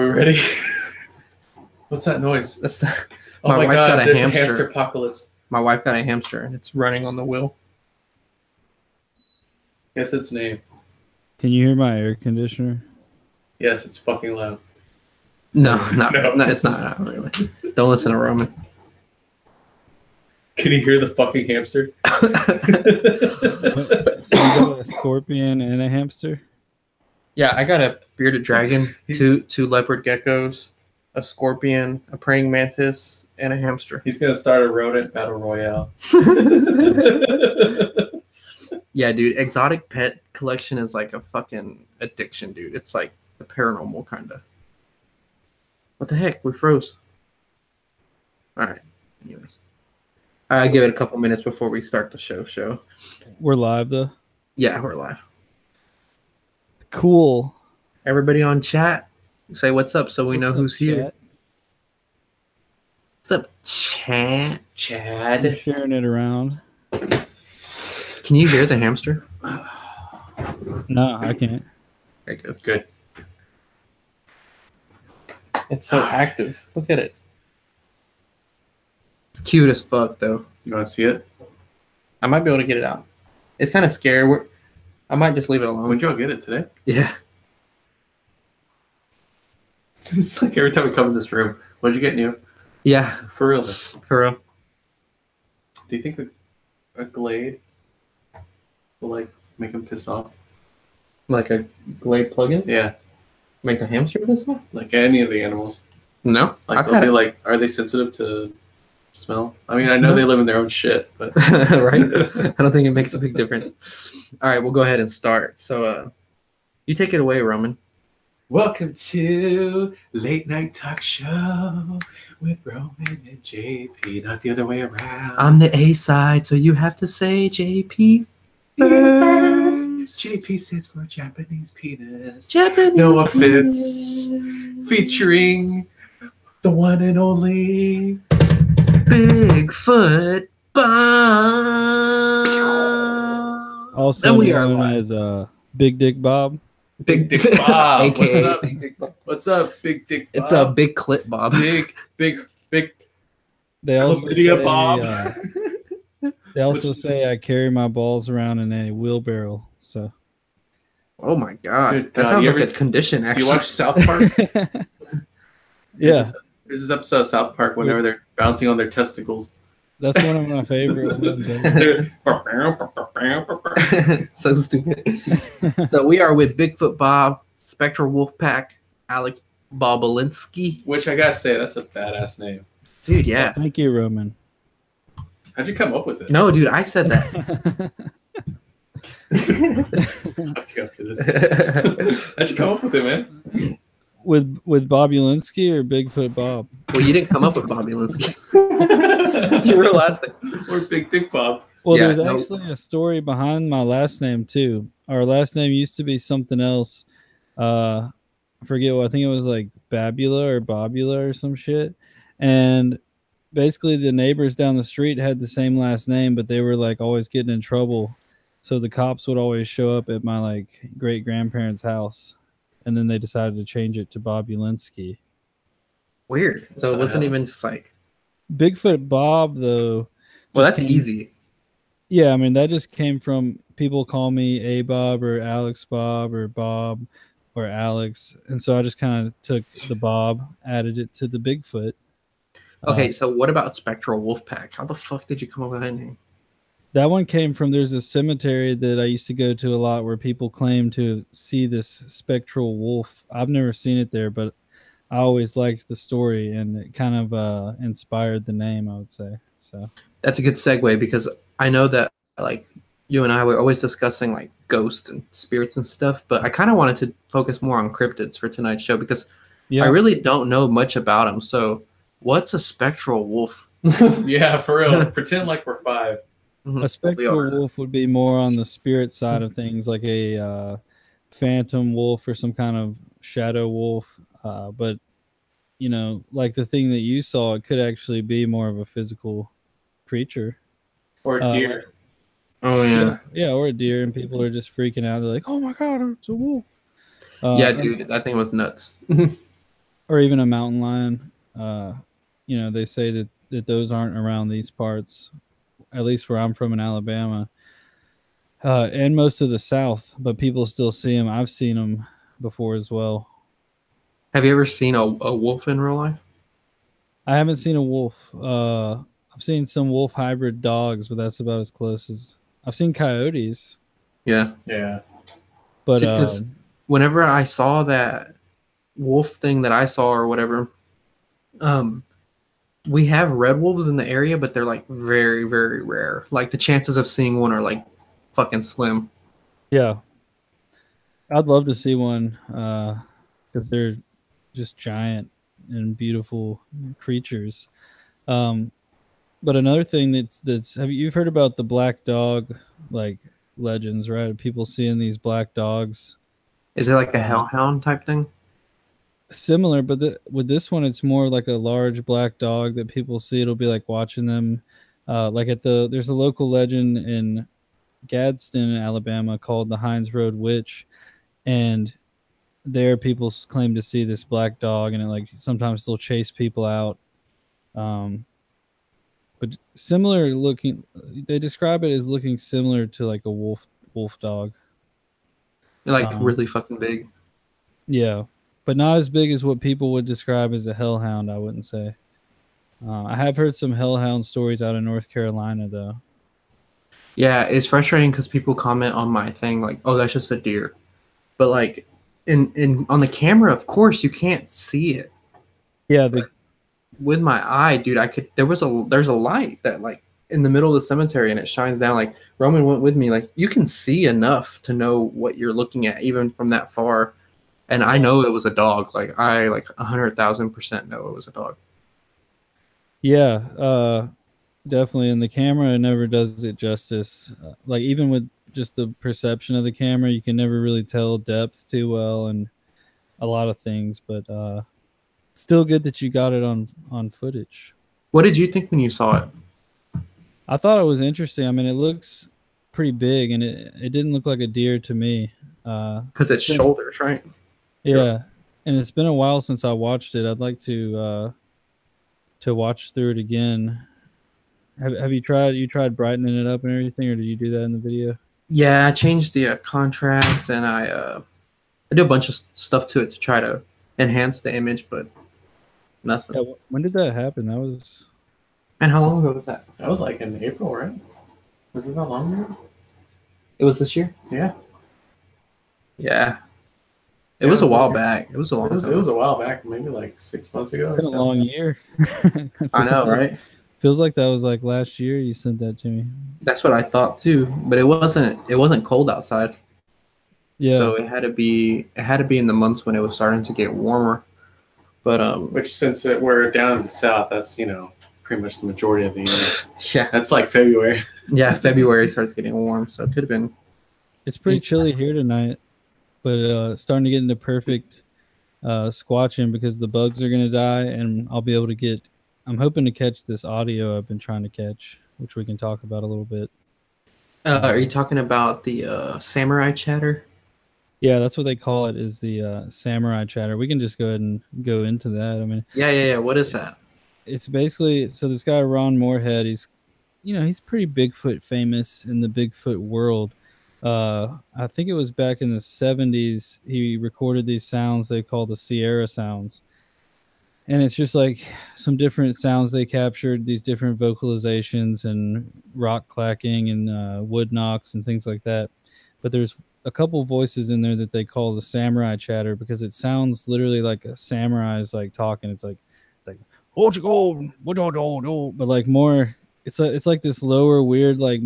we ready? What's that noise? That's the, Oh my my wife god, got a there's hamster. a hamster apocalypse. My wife got a hamster and it's running on the wheel. Guess its name. Can you hear my air conditioner? Yes, it's fucking loud. No, no, No. it's not really. Don't listen to Roman. Can you hear the fucking hamster? So you got a scorpion and a hamster? Yeah, I got a bearded dragon, two leopard geckos, a scorpion, a praying mantis, and a hamster. He's gonna start a rodent battle royale. Yeah, dude, exotic pet collection is like a fucking addiction, dude. It's like the paranormal kind of. What the heck? We froze. All right. Anyways, I'll give it a couple minutes before we start the show. We're live though. Yeah, we're live. Cool. Everybody on chat, say what's up so we know who's here. Chat? What's up, chat? I'm Chad. sharing it around. Can you hear the hamster? No, I can't. Very good. Good. It's so active. Look at it. It's cute as fuck, though. You wanna see it? I might be able to get it out. It's kind of scary. I might just leave it alone. When'd y'all get it today? Yeah. It's like every time we come in this room. What'd you get new? Yeah, For real. for real. Do you think a Glade will like make him pissed off? Like a Glade plug-in? Yeah. Make the hamster this one? Like any of the animals. No. Like I've they'll had be it. like, are they sensitive to smell? I mean, I know No. they live in their own shit, but Right? I don't think it makes a big difference. All right, we'll go ahead and start. So, you take it away, Roman. welcome to Late Night Talk Show with Roman and JP, not the other way around. I'm the A side, so you have to say JP first. first. JP stands for Japanese penis. Japanese No offense. penis. Featuring the one and only Bigfoot Bob. Also And we are known live. as Big Dick Bob. Big Dick Bob. AKA What's up? Big Dick Bob. What's up, Big Dick Bob? It's a big clip, Bob. big. They also Chlamydia say, Bob. They also say I carry my balls around in a wheelbarrow. So Oh my god, Good that God, sounds you like ever- a condition. Do Actually, you watch South Park? yeah, There's this episode of South Park whenever they're bouncing on their testicles. that's one of my favorite ones. so stupid. So we are with Bigfoot Bob, Spectral Wolfpack, Alex Bobolinsky. Which I gotta say, that's a badass name. Dude, yeah. Thank you, Roman. How'd you come up with it? No, dude, I said that. Talk to you after this. How'd you come up with it, man? with Bob Ulinsky or Bigfoot Bob? Well, you didn't come up with Bobolinsky. That's your real last name. Or Big Dick Bob. Well, Yeah, there's no. actually a story behind my last name too. Our last name used to be something else. I forget what. I think it was like Babula or Bobula or some shit. And basically, the neighbors down the street had the same last name, but they were like always getting in trouble. So the cops would always show up at my like great grandparents' house, and then they decided to change it to Bob Ulinsky. Weird. So it wasn't even just like. Bigfoot Bob though. Well, just that's came- easy. Yeah, I mean that just came from people call me A Bob or Alex Bob or Bob or Alex, and so I just kind of took the Bob, added it to the Bigfoot. Okay, so what about Spectral Wolfpack? How the fuck did you come up with that name? That one came from there's a cemetery that I used to go to a lot where people claim to see this spectral wolf. I've never seen it there, but I always liked the story and it kind of inspired the name, I would say. So That's a good segue because I know that like you and I were always discussing like ghosts and spirits and stuff, but I kind of wanted to focus more on cryptids for tonight's show because yeah, I really don't know much about them. So what's a spectral wolf? Yeah, for real. Pretend like we're five. a spectral are. wolf would be more on the spirit side of things, like a phantom wolf or some kind of shadow wolf. But you know, like the thing that you saw, it could actually be more of a physical creature. Or deer. Oh yeah. Yeah, or a deer, and people are just freaking out. They're like, "Oh my god, it's a wolf!" Yeah, dude, that thing was nuts. or even a mountain lion. You know, they say that those aren't around these parts, at least where I'm from in Alabama, and most of the South. But people still see them. I've seen them before as well. Have you ever seen a wolf in real life? I haven't seen a wolf. I've seen some wolf hybrid dogs, but that's about as close as I've seen coyotes. Yeah. Yeah. But See, because whenever I saw that wolf thing that I saw or whatever, we have red wolves in the area, but they're like very, very rare. Like the chances of seeing one are like fucking slim. yeah, I'd love to see one because they're just giant and beautiful creatures. Um, but another thing that's you've heard about the black dog like legends, right? People seeing these black dogs. Is it like a hellhound type thing? Similar, but with this one, it's more like a large black dog that people see. It'll be like watching them. Like there's a local legend in Gadsden, Alabama, called the Hines Road Witch, and there people claim to see this black dog, and it like sometimes they'll chase people out. But similar looking, they describe it as looking similar to like a wolf dog. They're like really fucking big. Yeah, but not as big as what people would describe as a hellhound, I wouldn't say. I have heard some hellhound stories out of North Carolina, though. Yeah, it's frustrating because people comment on my thing like, "Oh, that's just a deer," but like, in on the camera, of course, you can't see it. Yeah, with my eye, dude, I could. There's a light that like in the middle of the cemetery, and it shines down. Like Roman went with me. Like you can see enough to know what you're looking at, even from that far. And I know it was a dog. Like I 100,000% know it was a dog. Yeah, definitely. And the camera never does it justice. Like even with just the perception of the camera, you can never really tell depth too well and a lot of things. But still good that you got it on footage. What did you think when you saw it? I thought it was interesting. I mean, it looks pretty big, and it didn't look like a deer to me. Because it's shoulders, right? Yeah, and it's been a while since I watched it. I'd like to watch through it again. Have you tried brightening it up and everything, or did you do that in the video? Yeah, I changed the contrast, and I do a bunch of stuff to it to try to enhance the image, but nothing. Yeah, when did that happen? That was. And how long ago was that? That was like in April, right? Was it that long ago? It was this year? Yeah. Yeah. It was a while back. It was a long time. It was a while back, maybe like 6 months ago. It's been a long year. I know, right? Feels like that was like last year you sent that to me. That's what I thought too, but it wasn't cold outside. Yeah. So it had to be in the months when it was starting to get warmer. But which since we're down in the south, that's pretty much the majority of the year. Yeah. That's like February. Yeah, February starts getting warm, so it could have been. It's pretty chilly here tonight, but starting to get into perfect squatching because the bugs are going to die, and I'll be able to get. I'm hoping to catch this audio I've been trying to catch, which we can talk about a little bit. Are you talking about the samurai chatter? Yeah, that's what they call it, is the samurai chatter. We can just go ahead and go into that. I mean, yeah. What is that? It's basically, so this guy Ron Moorhead, he's pretty Bigfoot famous in the Bigfoot world. I think it was back in the 70s he recorded these sounds they call the Sierra sounds, and it's just like some different sounds they captured, these different vocalizations and rock clacking and wood knocks and things like that. But there's a couple voices in there that they call the samurai chatter because it sounds literally like a samurai's like talking. It's like what you go, but like more. It's like this lower weird, like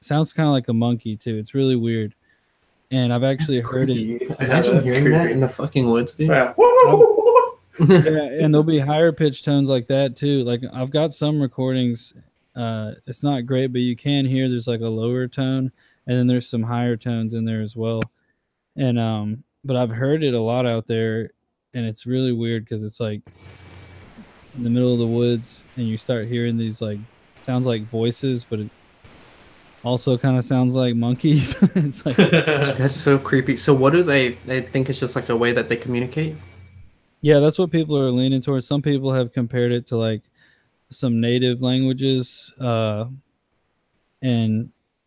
sounds kind of like a monkey too. It's really weird, and I've actually heard it. Imagine hearing that in the fucking woods, dude. Yeah. Yeah, and there'll be higher pitched tones like that too. Like I've got some recordings. It's not great, but you can hear there's like a lower tone, and then there's some higher tones in there as well. And but I've heard it a lot out there, and it's really weird because it's like in the middle of the woods, and you start hearing these like sounds like voices, but it also kind of sounds like monkeys. It's like that's so creepy. So what do they think it's just like a way that they communicate? Yeah, that's what people are leaning towards. Some people have compared it to like some native languages, and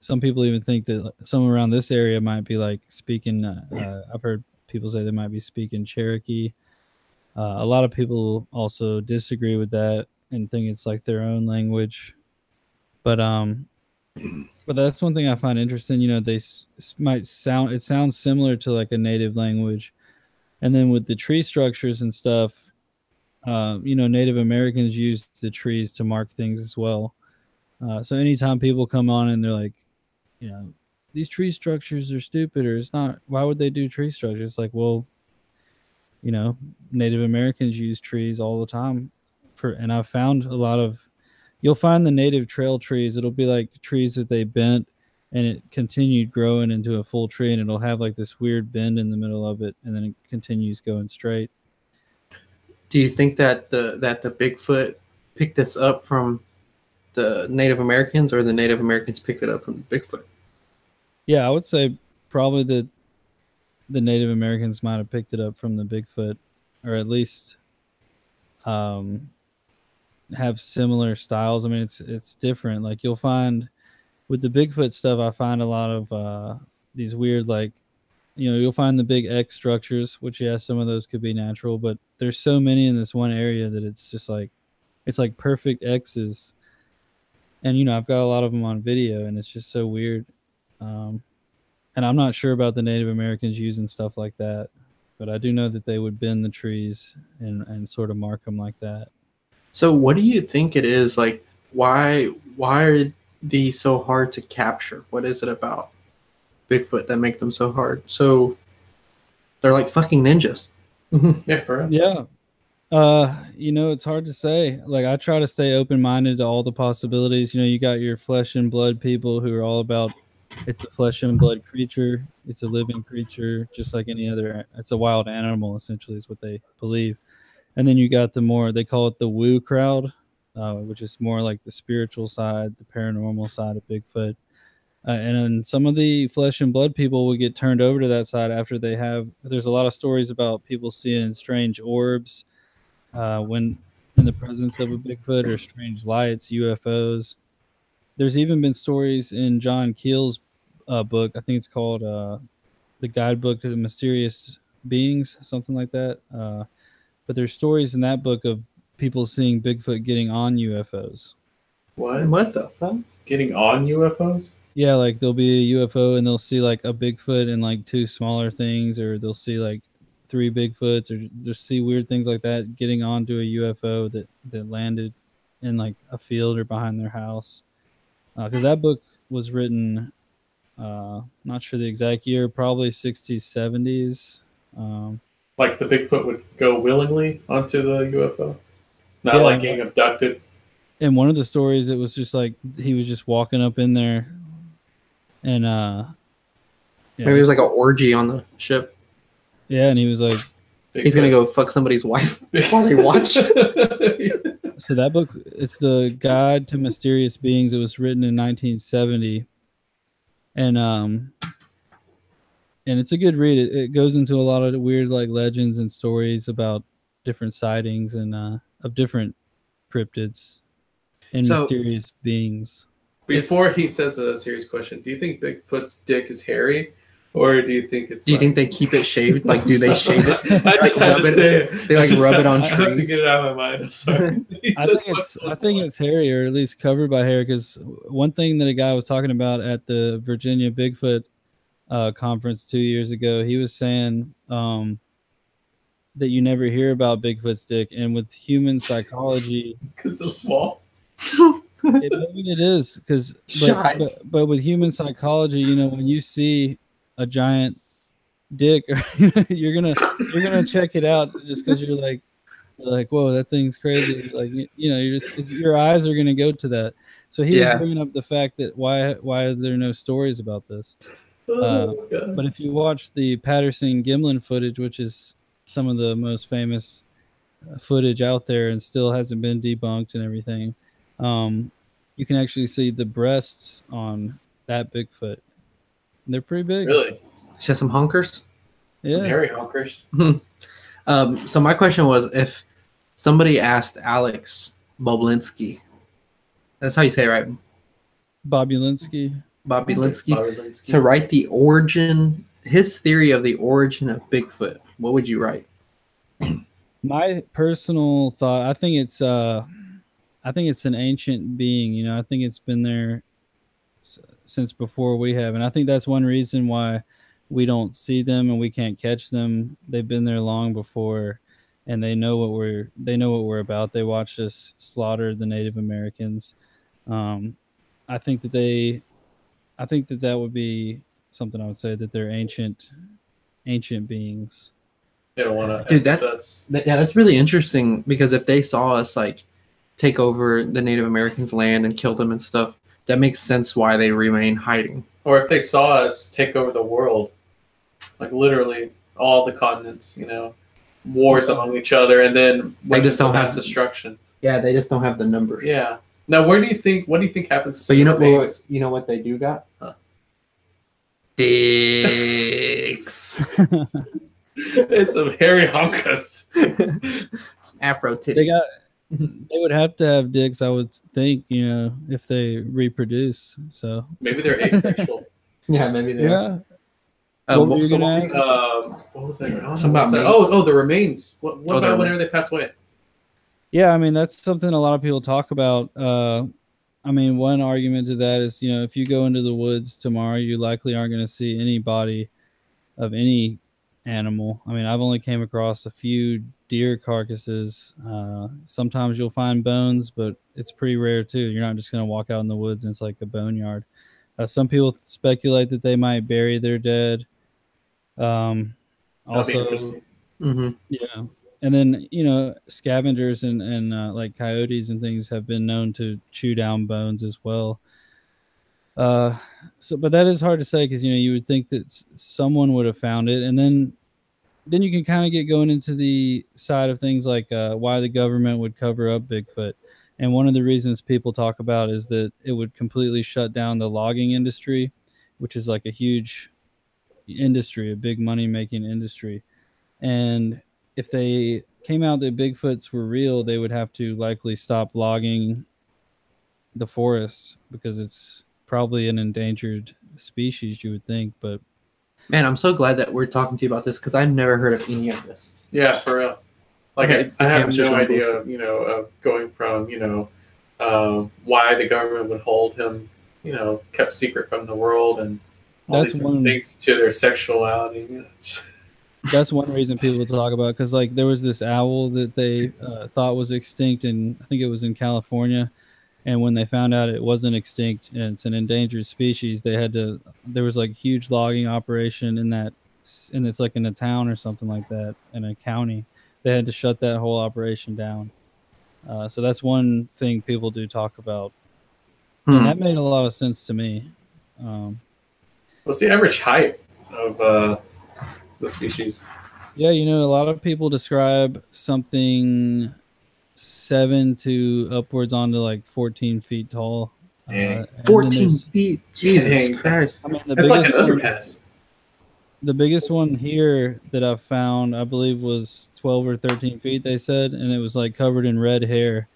some people even think that some around this area might be like speaking. I've heard people say they might be speaking Cherokee. A lot of people also disagree with that and think it's like their own language. But that's one thing I find interesting. You know, they might sound it sounds similar to like a native language, and then with the tree structures and stuff, you know, Native Americans use the trees to mark things as well. So anytime people come on and they're like, you know, these tree structures are stupid or it's not, why would they do tree structures? It's like, well, you know, Native Americans use trees all the time and I've found a lot of, you'll find the native trail trees. It'll be like trees that they bent and it continued growing into a full tree and it'll have like this weird bend in the middle of it and then it continues going straight. Do you think that the Bigfoot picked this up from the Native Americans, or the Native Americans picked it up from the Bigfoot? Yeah, I would say probably the Native Americans might have picked it up from the Bigfoot, or at least um, have similar styles. I mean, it's different. Like you'll find with the Bigfoot stuff, I find a lot of these weird, like, you know, you'll find the big X structures, which yeah, some of those could be natural, but there's so many in this one area that it's just like it's like perfect X's. And you know, I've got a lot of them on video, and it's just so weird. Um, and I'm not sure about the Native Americans using stuff like that, but I do know that they would bend the trees and sort of mark them like that. So what do you think it is? Like, why are these so hard to capture? What is it about Bigfoot that make them so hard? So they're like fucking ninjas. Yeah, for real. Yeah. You know, it's hard to say. Like I try to stay open-minded to all the possibilities. You know, you got your flesh and blood people who are all about it's a flesh and blood creature, it's a living creature just like any other, it's a wild animal essentially is what they believe. And then you got the more, they call it the woo crowd, which is more like the spiritual side, the paranormal side of Bigfoot. And then some of the flesh and blood people will get turned over to that side after they have, there's a lot of stories about people seeing strange orbs when in the presence of a Bigfoot, or strange lights, UFOs. There's even been stories in John Keel's book. I think it's called The Guidebook of Mysterious Beings, something like that. But there's stories in that book of people seeing Bigfoot getting on UFOs. What the fuck? Getting on UFOs? Yeah, like there'll be a UFO and they'll see like a Bigfoot and like two smaller things, or they'll see like three Bigfoots, or just see weird things like that getting onto a UFO that landed in like a field or behind their house. Because that book was written, not sure the exact year, probably 60s, 70s. Like the Bigfoot would go willingly onto the UFO? Not Yeah, like getting abducted? In one of the stories, it was just like he was just walking up in there and yeah, Maybe there's like an orgy on the ship. yeah, and he was like, He's gonna go fuck somebody's wife while they watch. so that book, it's The Guide to Mysterious Beings. It was written in 1970, and it's a good read. It goes into a lot of weird like legends and stories about different sightings and of different cryptids and mysterious beings. Before he says a serious question, do you think Bigfoot's dick is hairy? Or do you think it's Do you think they keep it shaved? Like, do they shave it? I just had to say it. They like rub it on I have to trees. get it out of my mind. I'm sorry. I think it's hairy, or at least covered by hair, because one thing that a guy was talking about at the Virginia Bigfoot conference 2 years ago, he was saying that you never hear about Bigfoot's dick, and with human psychology, because so small. Maybe it is, because but with human psychology, you know, when you see a giant dick, you're gonna check it out just because you're like, whoa, that thing's crazy. Like, you know, your eyes are gonna go to that. So he was bringing up the fact that why are there no stories about this? But if you watch the Patterson Gimlin footage, which is some of the most famous footage out there and still hasn't been debunked and everything, you can actually see the breasts on that Bigfoot. They're pretty big. Really? She has some honkers. Yeah. Some hairy honkers. So my question was, if somebody asked Alex Boblinski, that's how you say it, right? Bobulinski. Bobby Linsky, Bobby Linsky. to write the origin, his theory of the origin of Bigfoot, what would you write? My personal thought, I think it's an ancient being. You know, I think it's been there since before we have, and I think that's one reason why we don't see them and we can't catch them. They've been there long before, and they know what we're about. They watched us slaughter the Native Americans. Um, I think that would be something I would say, that they're ancient beings. They don't want to. Dude, that's really interesting, because if they saw us like take over the Native Americans' land and kill them and stuff, that makes sense why they remain hiding. Or if they saw us take over the world, like literally all the continents, you know, wars among each other, and then They just don't mass have- destruction. Yeah, they just don't have the numbers. Yeah. Now, what do you think happens? So to you the know remains? you know what they do got? Huh. Dicks. It's some hairy hunkus. Some Afro titties. They would have to have dicks, I would think, you know, if they reproduce. So Maybe they're asexual. Yeah, maybe they are. yeah. What were you gonna ask? What was that? I don't know. Something about mates. Oh, the remains. What Oh, about whenever they pass away? Yeah, I mean, that's something a lot of people talk about. I mean, one argument to that is, you know, if you go into the woods tomorrow, you likely aren't going to see any body of any animal. I mean, I've only came across a few deer carcasses. Sometimes you'll find bones, but it's pretty rare too. You're not just going to walk out in the woods and it's like a boneyard. Some people speculate that they might bury their dead. That'd be Also, interesting. Mm-hmm. yeah. And then, you know, scavengers and like coyotes and things have been known to chew down bones as well. But that is hard to say, because, you know, you would think that someone would have found it. And then you can kind of get going into the side of things like why the government would cover up Bigfoot. And one of the reasons people talk about is that it would completely shut down the logging industry, which is like a huge industry, a big money making industry. And if they came out that Bigfoots were real, they would have to likely stop logging the forests, because it's probably an endangered species, you would think. But Man, I'm so glad that we're talking to you about this, because I've never heard of any of this. Yeah, for real. Like Okay, I have just no have idea, you know, of going from, you know, why the government would hold him, you know, kept secret from the world, and all That's these one- things to their sexuality. You know. that's one reason people talk about it, because like there was this owl that they thought was extinct, and I think it was in California. And when they found out it wasn't extinct and it's an endangered species, there was like a huge logging operation and it's like in a town or something like that, in a county. They had to shut that whole operation down. So that's one thing people do talk about. And that made a lot of sense to me. What's the average height of the species? Yeah, you know, a lot of people describe something 7 to upwards onto like 14 feet tall. Dang. And then 14 there's- feet. Jesus Dang. Christ. I mean, It's like an underpass. The biggest one here that I've found, I believe, was 12 or 13 feet, they said, and it was like covered in red hair,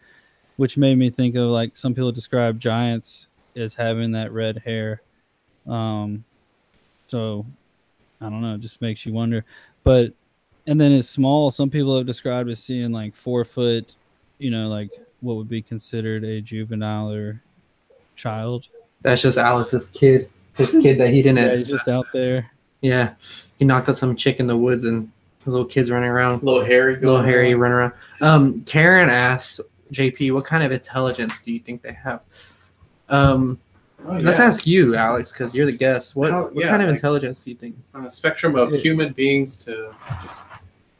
which made me think of like some people describe giants as having that red hair. So I don't know, it just makes you wonder. But and then it's small. Some people have described as seeing like 4 foot, you know, like what would be considered a juvenile or child. That's just Alex's kid. His kid that he didn't. Yeah, he's just out there. Yeah, he knocked out some chick in the woods, and his little kid's running around. Little hairy. Little hairy running around. Karen asks JP, what kind of intelligence do you think they have? Let's ask you, Alex, because you're the guest. What kind of intelligence do you think? On a spectrum of human beings to just.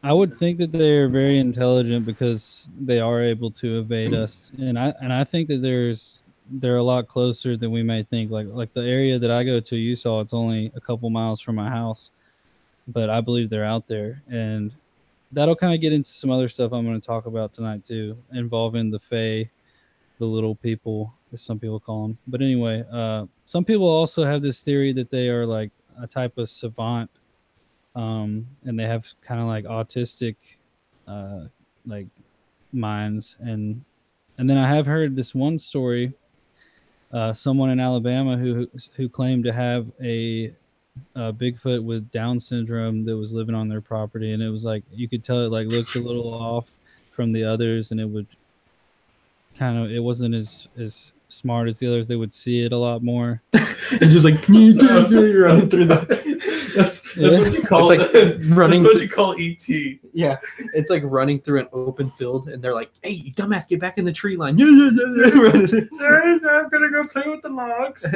I would think that they're very intelligent because they are able to evade us, and I think that they're a lot closer than we may think. Like the area that I go to, you saw, it's only a couple miles from my house, but I believe they're out there, and that'll kind of get into some other stuff I'm going to talk about tonight too, involving the Fae, the little people, as some people call them. But anyway, some people also have this theory that they are like a type of savant. And they have kind of like autistic like mines, and then I have heard this one story. Someone in Alabama who claimed to have a Bigfoot with Down syndrome that was living on their property, and it was like you could tell it like looked a little off from the others, and it would kind of, it wasn't as smart as the others. They would see it a lot more. And just like running through the. That's what you call it's like running. That's what you call ET. Yeah, it's like running through an open field, and they're like, "Hey, you dumbass, get back in the tree line!" Yeah. I'm gonna go play with the logs.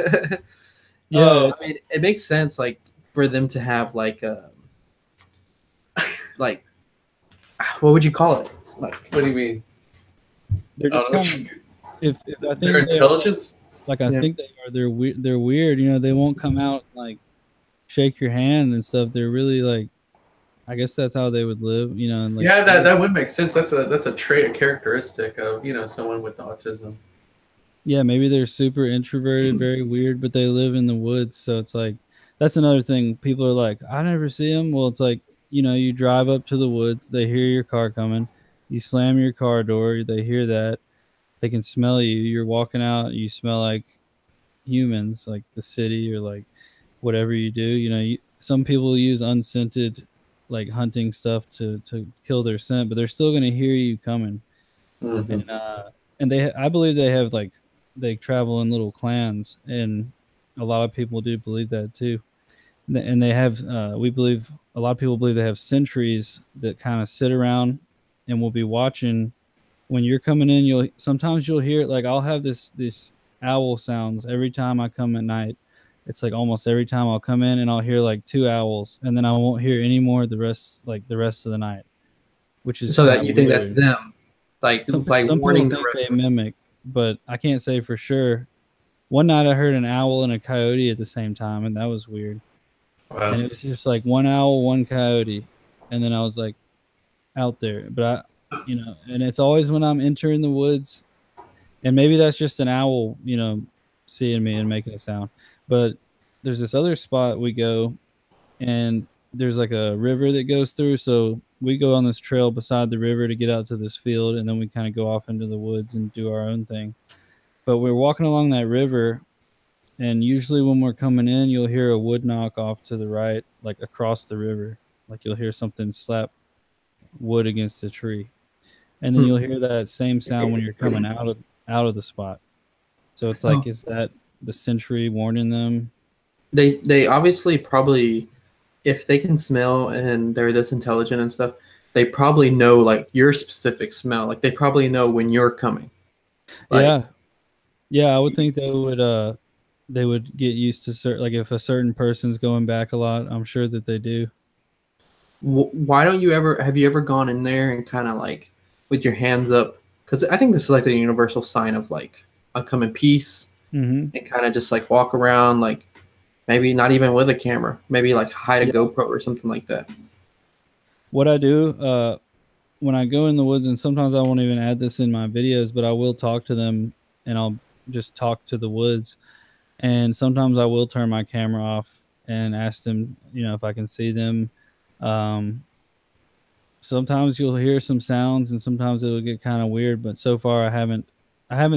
Yeah, I mean, it makes sense, like for them to have like like what would you call it? Like, what do you mean? They're just kind of, if I think their intelligence. I think they are. They're weird. You know, they won't come out like shake your hand and stuff. They're really like, I guess that's how they would live. You know, and like, yeah, that would make sense. That's a trait, a characteristic of someone with autism. Yeah, maybe they're super introverted, very weird, but they live in the woods. So it's like, that's another thing. People are like, I never see them. Well, it's like, you drive up to the woods, they hear your car coming, you slam your car door, they hear that, they can smell you. You're walking out, you smell like humans, like the city or like whatever you do. Some people use unscented like hunting stuff to kill their scent, but they're still going to hear you coming. Mm-hmm. And I believe they have like, they travel in little clans, and a lot of people do believe that too. And they have, we believe, a lot of people believe they have sentries that kind of sit around and will be watching when you're coming in. Sometimes you'll hear, like, I'll have this owl sounds every time I come at night. It's like almost every time I'll come in and I'll hear like 2 owls, and then I won't hear any more the rest of the night, which is so that you think that's them, like some warning the think rest. They mimic, but I can't say for sure. One night I heard an owl and a coyote at the same time, and that was weird. Wow. And it was just like one owl, one coyote, and then I was like out there. But and it's always when I'm entering the woods, and maybe that's just an owl, seeing me and making a sound. But there's this other spot we go, and there's like a river that goes through, so we go on this trail beside the river to get out to this field, and then we kind of go off into the woods and do our own thing. But we're walking along that river, and usually when we're coming in, you'll hear a wood knock off to the right, like across the river. Like you'll hear something slap wood against the tree. And then you'll hear that same sound when you're coming out of the spot. So it's like, is that the sentry warning them? They obviously probably, if they can smell and they're this intelligent and stuff, they probably know like your specific smell. Like they probably know when you're coming. Like, yeah, I would think they would get used to like if a certain person's going back a lot. I'm sure that they do. Why don't you have you ever gone in there and kind of like with your hands up? Because I think this is like the universal sign of like I come in peace, and kind of just like walk around, like maybe not even with a camera, maybe like hide a GoPro or something like that. What I do when I go in the woods, and sometimes I won't even add this in my videos, but I will talk to them, and I'll just talk to the woods. And sometimes I will turn my camera off and ask them, if I can see them. Sometimes you'll hear some sounds, and sometimes it'll get kind of weird. But so far, I haven't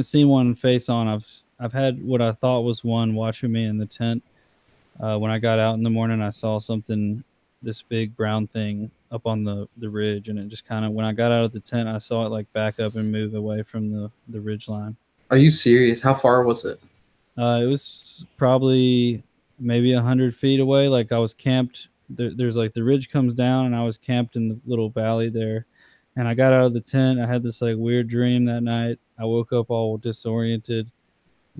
seen one face on. I've had what I thought was one watching me in the tent. When I got out in the morning, I saw something, this big brown thing up on the ridge, and it just kind of, when I got out of the tent, I saw it like back up and move away from the ridge line. Are you serious? How far was it? It was probably maybe 100 feet away. Like I was camped. There's like the ridge comes down, and I was camped in the little valley there. And I got out of the tent. I had this like weird dream that night. I woke up all disoriented,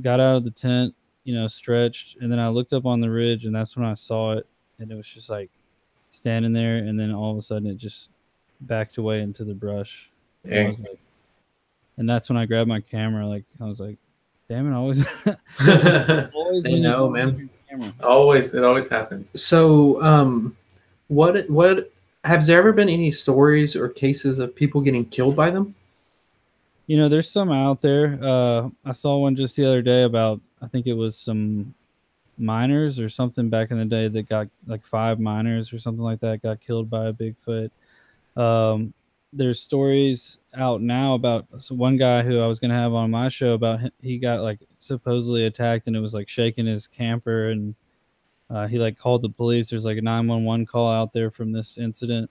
got out of the tent, stretched, and then I looked up on the ridge, and that's when I saw it. And it was just like standing there, and then all of a sudden it just backed away into the brush. And that's when I grabbed my camera. Like I was like, damn it, always I know, man. It always happens. So what has there ever been any stories or cases of people getting killed by them? There's some out there. I saw one just the other day about, I think it was some miners or something back in the day that got like 5 miners or something like that got killed by a Bigfoot. there's stories out now about one guy who I was gonna have on my show about he got like supposedly attacked and it was like shaking his camper and he like called the police. There's like a 911 call out there from this incident.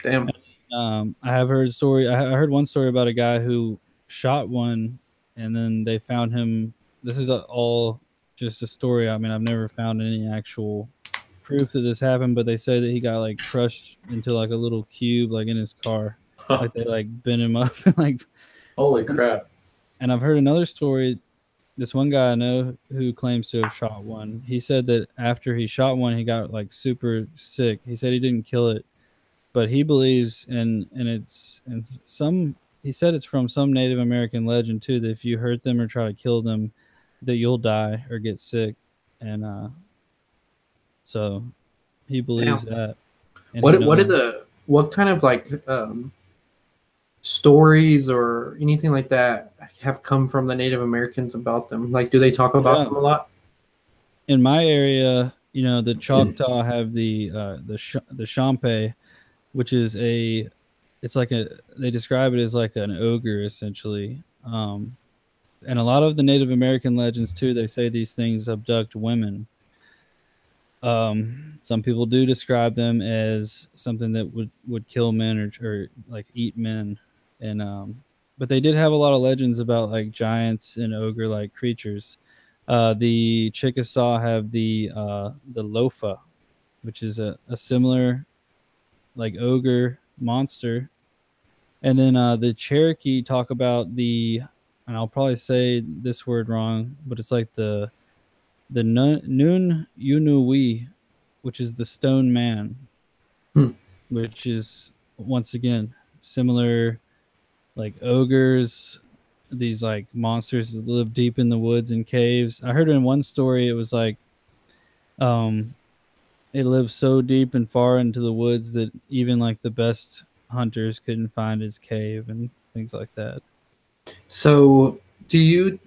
Damn. I have heard story. I heard one story about a guy who shot one, and then they found him. This is all just a story. I mean, I've never found any actual proof that this happened, but they say that he got like crushed into like a little cube, like in his car. Huh. Like they like bent him up, and like. Holy crap. And I've heard another story. This one guy I know who claims to have shot one. He said that after he shot one, he got like super sick. He said he didn't kill it, but he believes and some. He said it's from some Native American legend too that if you hurt them or try to kill them, that you'll die or get sick, and so he believes that. And what kind of like stories or anything like that have come from the Native Americans about them? Like, do they talk about them a lot? In my area, you know, the Choctaw have the Shompe, which is it's like they describe it as like an ogre essentially. And a lot of the Native American legends too, they say these things abduct women. Some people do describe them as something that would kill men or like eat men, and but they did have a lot of legends about like giants and ogre like creatures. The Chickasaw have the Lofa, which is a similar like ogre monster, and then the Cherokee talk about and I'll probably say this word wrong, but it's like the Nun Yunui, which is the Stone Man, which is once again similar, like ogres, these like monsters that live deep in the woods and caves. I heard in one story it was like, it lives so deep and far into the woods that even like the best hunters couldn't find his cave and things like that. So, do you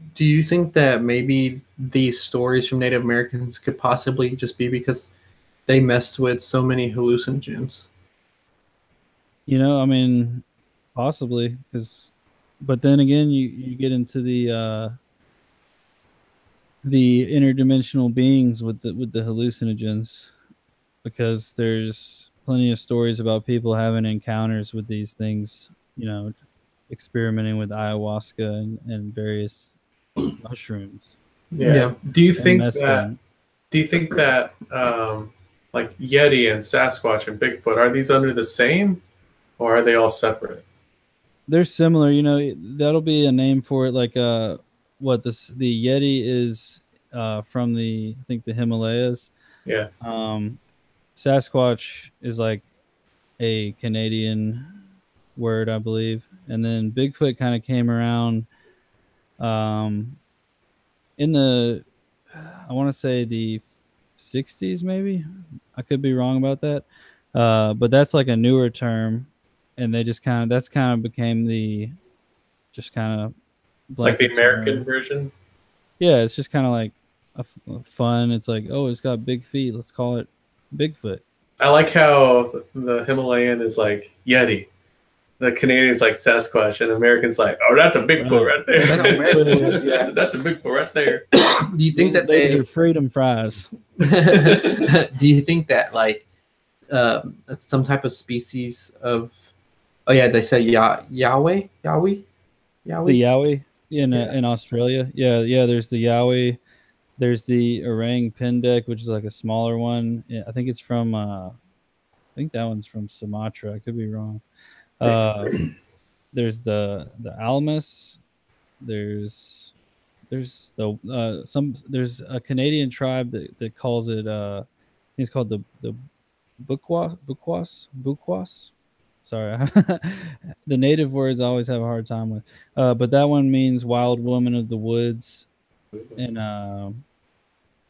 think that maybe these stories from Native Americans could possibly just be because they messed with so many hallucinogens? You know, I mean, possibly, but then again, you get into the interdimensional beings with the hallucinogens, because there's plenty of stories about people having encounters with these things, you know, experimenting with ayahuasca and various mushrooms. Yeah. Do you think mescaline. that like Yeti and Sasquatch and Bigfoot, are these under the same, or are they all separate? They're similar, you know. That'll be a name for it. Like the Yeti is from I think the Himalayas. Yeah. Sasquatch is like a Canadian word, I believe, and then Bigfoot kind of came around in the, I want to say the 60s, maybe. I could be wrong about that, but that's like a newer term, and they just kind of became the just kind of like the American term. version. Yeah, it's just kind of like a fun. It's like, oh, it's got big feet. Let's call it Bigfoot. I like how the Himalayan is like Yeti, the Canadian's like Sasquatch, and Americans like, oh, that's a Bigfoot right there. Yeah, that's a Bigfoot right there. Do you think that these are freedom fries? Do you think that like some type of species of, oh yeah, they say Yowie? The Yowie in Australia. Yeah. There's the Yowie. There's the orang pendek, which is like a smaller one. Yeah, I think it's from. I think that one's from Sumatra. I could be wrong. There's the Almas. There's there's a Canadian tribe that calls it. I think it's called the Bukwas. Sorry, the native words I always have a hard time with. But that one means wild woman of the woods, and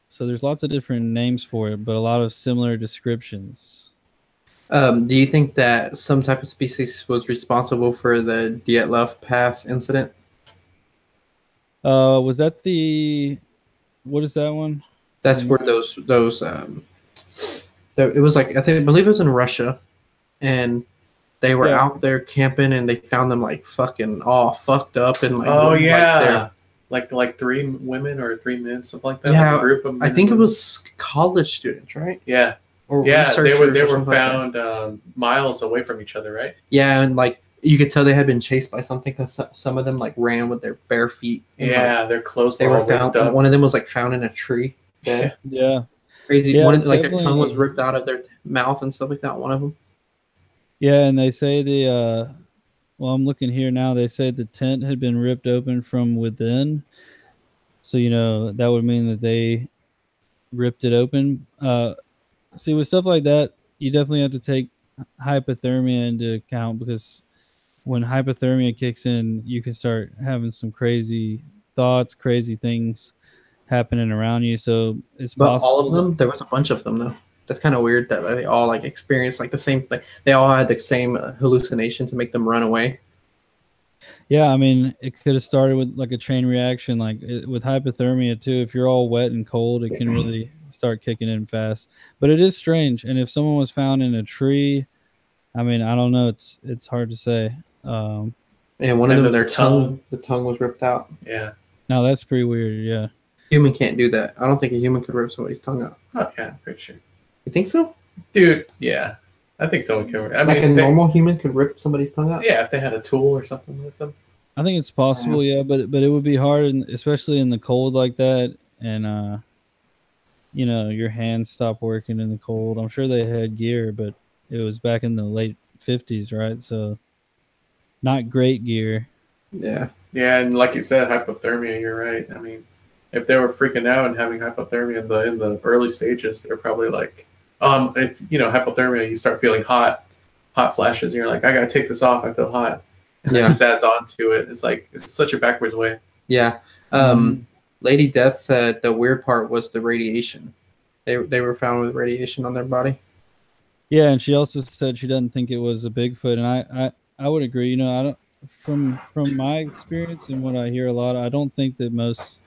so there's lots of different names for it, but a lot of similar descriptions. Do you think that some type of species was responsible for the Dietlef Pass incident? Was that what is that one? That's where those it was like, I believe it was in Russia, and They were out there camping, and they found them like fucking all fucked up and like. Oh yeah, like 3 women or 3 men, something like that. Yeah, like a group of men I think it was college students, right? Yeah, or yeah. They were found miles away from each other, right? Yeah, and like you could tell they had been chased by something because some of them like ran with their bare feet. And, yeah, their clothes. They were found. One of them was like found in a tree. Yeah. Crazy. Yeah, one like their tongue was ripped out of their mouth and stuff like that. One of them. Yeah, and they say well, I'm looking here now. They say the tent had been ripped open from within. So, that would mean that they ripped it open. See, with stuff like that, you definitely have to take hypothermia into account, because when hypothermia kicks in, you can start having some crazy thoughts, crazy things happening around you. So it's possible. All of them? There was a bunch of them, though. That's kind of weird that they all like experienced like the same, like they all had the same hallucination to make them run away. Yeah, I mean, it could have started with like a chain reaction, like with hypothermia too. If you're all wet and cold, it can really start kicking in fast. But it is strange. And if someone was found in a tree, I mean, I don't know. It's hard to say. And one of them, the tongue was ripped out. Yeah. No, that's pretty weird. Yeah. Human can't do that. I don't think a human could rip somebody's tongue out. Oh yeah, pretty sure. You think so? Dude, yeah. I think someone can. I mean, a normal human could rip somebody's tongue out? Yeah, if they had a tool or something with them. I think it's possible, yeah, but it would be hard, especially in the cold like that, and your hands stop working in the cold. I'm sure they had gear, but it was back in the late 50s, right? So not great gear. Yeah. Yeah, and like you said, hypothermia, you're right. I mean, if they were freaking out and having hypothermia in the early stages, they're probably like, if hypothermia, you start feeling hot flashes, and you're like, I gotta take this off, I feel hot. And that just adds on to it. It's like, it's such a backwards way. Yeah. Lady Death said the weird part was the radiation. They were found with radiation on their body. Yeah, and she also said she doesn't think it was a Bigfoot, and I would agree. I don't, from my experience and what I hear a lot, I don't think that most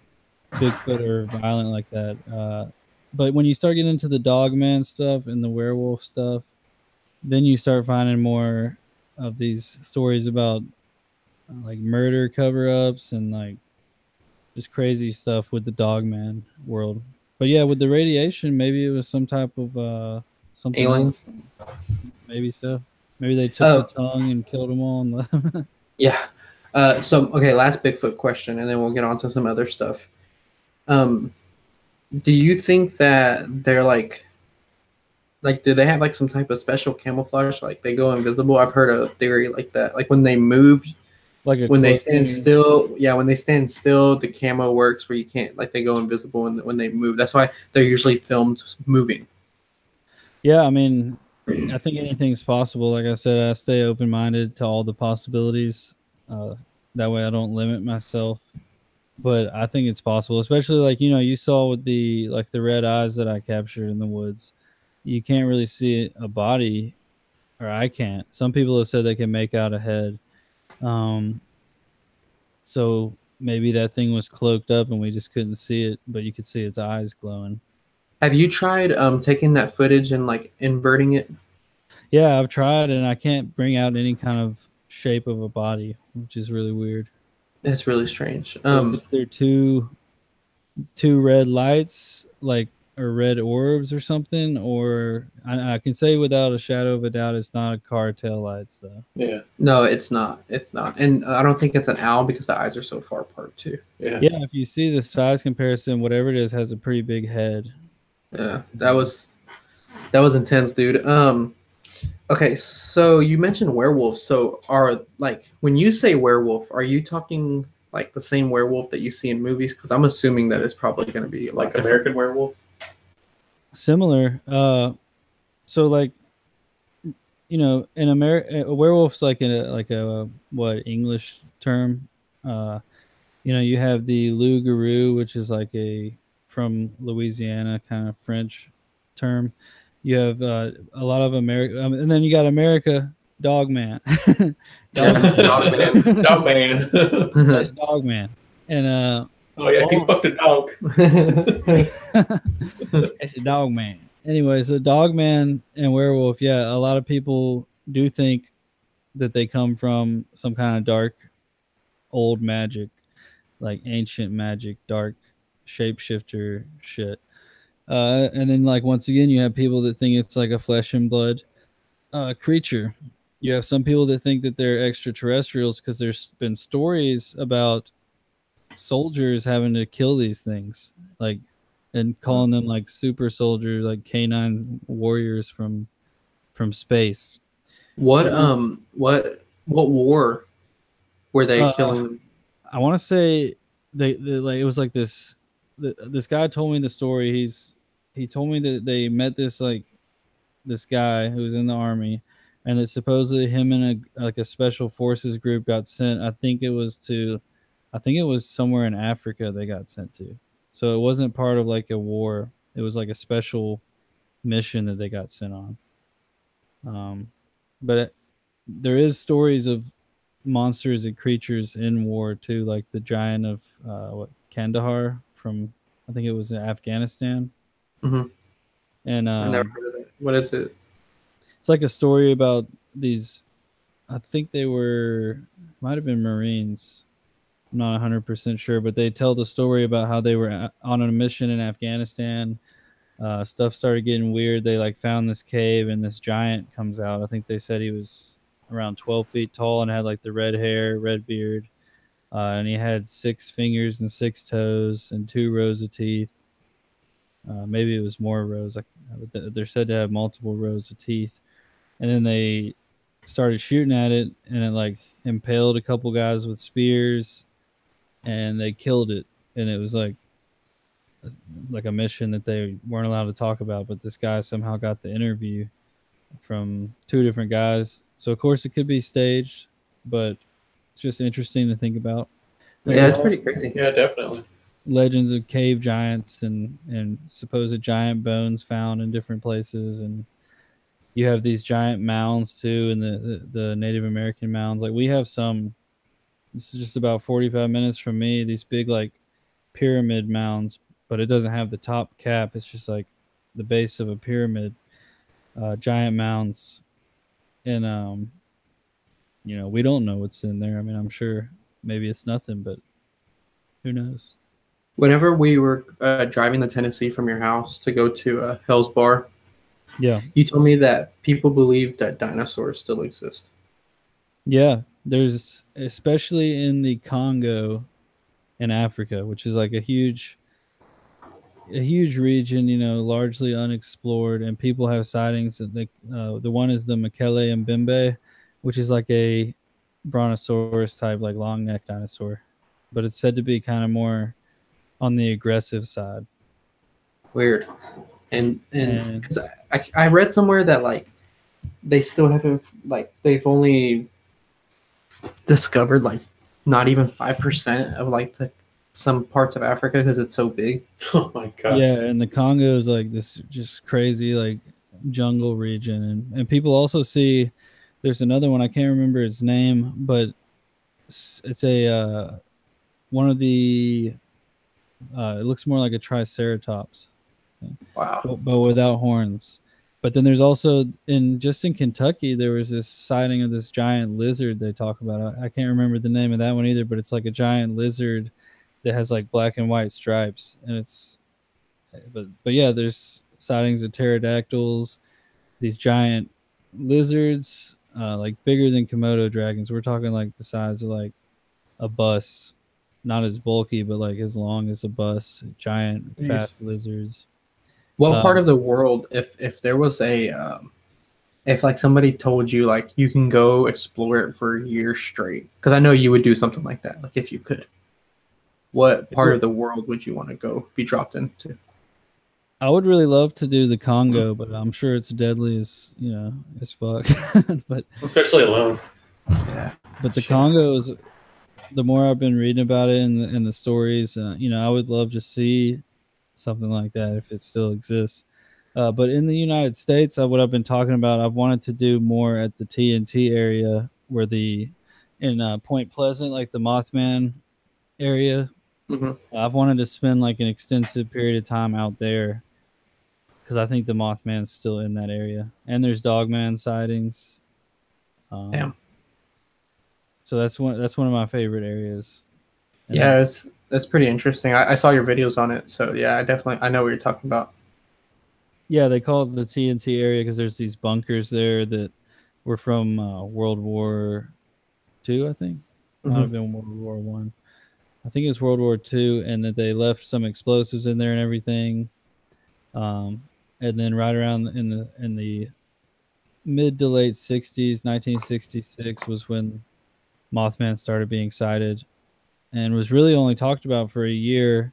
Bigfoot are violent like that. But when you start getting into the dogman stuff and the werewolf stuff, then you start finding more of these stories about like murder cover-ups and like just crazy stuff with the dogman world. But yeah, with the radiation, maybe it was some type of something aliens. Maybe so. Maybe they took the tongue and killed them all. And yeah. So okay, last Bigfoot question, and then we'll get on to some other stuff. Do you think that they're like do they have like some type of special camouflage, like they go invisible? I've heard a theory like that, like when they move, like when they stand still. Yeah, when they stand still, the camo works where you can't, like, they go invisible when they move. That's why they're usually filmed moving. Yeah, I mean, I think anything's possible. Like I said, I stay open-minded to all the possibilities. That way I don't limit myself. But I think it's possible, especially like, you saw with the red eyes that I captured in the woods. You can't really see a body, or I can't. Some people have said they can make out a head. So maybe that thing was cloaked up and we just couldn't see it, but you could see its eyes glowing. Have you tried taking that footage and like inverting it? Yeah, I've tried, and I can't bring out any kind of shape of a body, which is really weird. That's really strange. It's either two red lights, like, or red orbs or something, or I can say without a shadow of a doubt it's not a car tail lights, though. Yeah. No, it's not. It's not. And I don't think it's an owl because the eyes are so far apart too. Yeah. Yeah, if you see the size comparison, whatever it is has a pretty big head. Yeah, that was intense, dude. Okay, so you mentioned werewolves. So when you say werewolf, are you talking like the same werewolf that you see in movies? Because I'm assuming that it's probably going to be like American Werewolf. Similar. So like, in America, a werewolf's like a what English term? You have the loup-garou, which is like from Louisiana kind of French term. You have a lot of America, and then you got America, Dogman. Dogman. Dogman. And oh yeah, he fucked a dog. It's a Dogman. Anyways, a Dogman and werewolf. Yeah, a lot of people do think that they come from some kind of dark old magic, like ancient magic, dark shapeshifter shit. And then like once again, you have people that think it's like a flesh and blood creature. You have some people that think that they're extraterrestrials because there's been stories about soldiers having to kill these things, like, and calling them like super soldiers, like canine warriors from space. What what war were they Uh, killing? I want to say they like it was like this. This guy told me the story. He told me that they met this guy who was in the army, and that supposedly him and a special forces group got sent. I think it was somewhere in Africa they got sent to. So it wasn't part of like a war. It was like a special mission that they got sent on. But there is stories of monsters and creatures in war too, like the giant of Kandahar from, I think it was in Afghanistan. Mm-hmm. And I never heard of that. What is it? it's like a story about these. I think they might have been Marines. I'm not 100% sure, but they tell the story about how they were on a mission in Afghanistan. Stuff started getting weird. They like found this cave and this giant comes out. I think they said he was around 12 feet tall and had like the red hair, red beard. And he had 6 fingers and 6 toes and 2 rows of teeth. Maybe it was more rows. They're said to have multiple rows of teeth. And then they started shooting at it, and it like impaled a couple guys with spears, and they killed it. And it was like a mission that they weren't allowed to talk about, but this guy somehow got the interview from 2 different guys. So of course it could be staged, but it's just interesting to think about. Like, Yeah, it's pretty crazy. Yeah, definitely. legends of cave giants and supposed giant bones found in different places, and you have these giant mounds too, and the Native American mounds. Like we have some. This is just about 45 minutes from me. These big like pyramid mounds, but it doesn't have the top cap. It's just like the base of a pyramid, giant mounds, and we don't know what's in there. I mean, I'm sure maybe it's nothing, but who knows? Whenever we were driving to Tennessee from your house to go to Hell's Bar, Yeah, you told me that people believe that dinosaurs still exist. yeah. There's especially in the Congo in Africa, which is like a huge region, largely unexplored, and people have sightings. That the one is the Mekele and Bimbe, which is like a brontosaurus type, like long neck dinosaur, but it's said to be kind of more on the aggressive side. Weird. And And because I read somewhere that like they still haven't, like they've only discovered like not even 5% of like some parts of Africa because it's so big. Oh my gosh. yeah, and the Congo is like this just crazy like jungle region, and people also see there's another one, I can't remember its name, but it's a one of the it looks more like a triceratops, Wow. but without horns. But then there's also in Kentucky there was this sighting of this giant lizard they talk about. I can't remember the name of that one either, but it's like a giant lizard that has like black and white stripes, and but yeah, there's sightings of pterodactyls, these giant lizards, like bigger than Komodo dragons. We're talking like the size of like a bus, not as bulky, but like as long as a bus. Giant, fast lizards. What part of the world, if there was if like somebody told you like you can go explore it for years straight, because I know you would do something like that, like if you could. What part of the world would you want to go be dropped into? I would really love to do the Congo, but I'm sure it's deadly as fuck. but Especially alone. Yeah. But the Congo is, the more I've been reading about it and the stories, I would love to see something like that if it still exists. But in the United States, what I've been talking about, I've wanted to do more at the TNT area, where in Point Pleasant, like the Mothman area. Mm-hmm. I've wanted to spend like an extensive period of time out there because I think the Mothman's still in that area, and there's Dogman sightings. Damn. So that's one of my favorite areas. And Yeah, it's pretty interesting. I saw your videos on it, so yeah, I know what you're talking about. yeah, they call it the TNT area because there's these bunkers there that were from World War II, I think. Might Hmm. have been World War One. I think it's World War II, and that they left some explosives in there and everything. Um, and then right around in the mid to late '60s, 1966 was when Mothman started being sighted, and was really only talked about for a year,